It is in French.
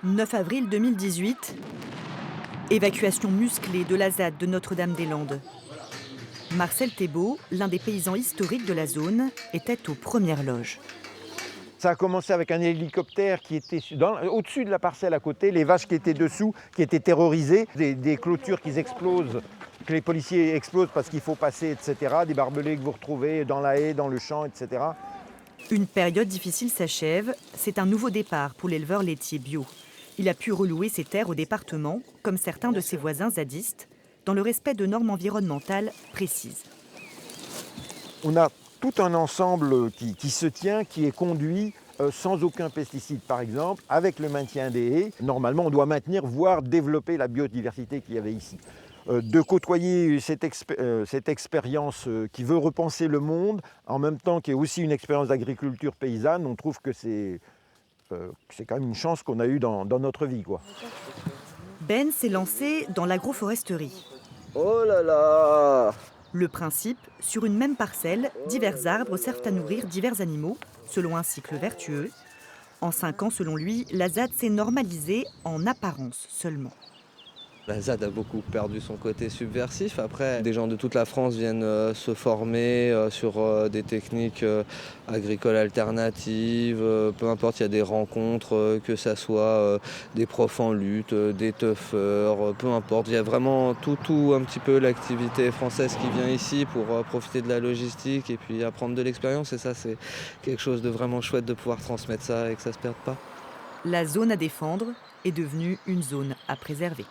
9 avril 2018, évacuation musclée de la ZAD de Notre-Dame-des-Landes. Marcel Thébault, l'un des paysans historiques de la zone, était aux premières loges. Ça a commencé avec un hélicoptère qui était au-dessus de la parcelle à côté, les vaches qui étaient dessous, qui étaient terrorisées, des clôtures qui explosent, que les policiers explosent parce qu'il faut passer, etc. Des barbelés que vous retrouvez dans la haie, dans le champ, etc. Une période difficile s'achève. C'est un nouveau départ pour l'éleveur laitier bio. Il a pu relouer ses terres au département, comme certains de ses voisins zadistes, dans le respect de normes environnementales précises. On a tout un ensemble qui se tient, qui est conduit sans aucun pesticide, par exemple, avec le maintien des haies. Normalement, on doit maintenir, voire développer la biodiversité qu'il y avait ici. De côtoyer cette expérience qui veut repenser le monde, en même temps qui est aussi une expérience d'agriculture paysanne, on trouve que c'est quand même une chance qu'on a eue dans notre vie, quoi. Ben s'est lancé dans l'agroforesterie. Oh là là! Le principe, sur une même parcelle, divers arbres servent à nourrir divers animaux, selon un cycle vertueux. En 5 ans, selon lui, la ZAD s'est normalisée en apparence seulement. La ZAD a beaucoup perdu son côté subversif. Après, des gens de toute la France viennent se former sur des techniques agricoles alternatives. Peu importe, il y a des rencontres, que ça soit des profs en lutte, des teufeurs, peu importe. Il y a vraiment tout un petit peu l'activité française qui vient ici pour profiter de la logistique et puis apprendre de l'expérience. Et ça, c'est quelque chose de vraiment chouette de pouvoir transmettre ça et que ça ne se perde pas. La zone à défendre est devenue une zone à préserver.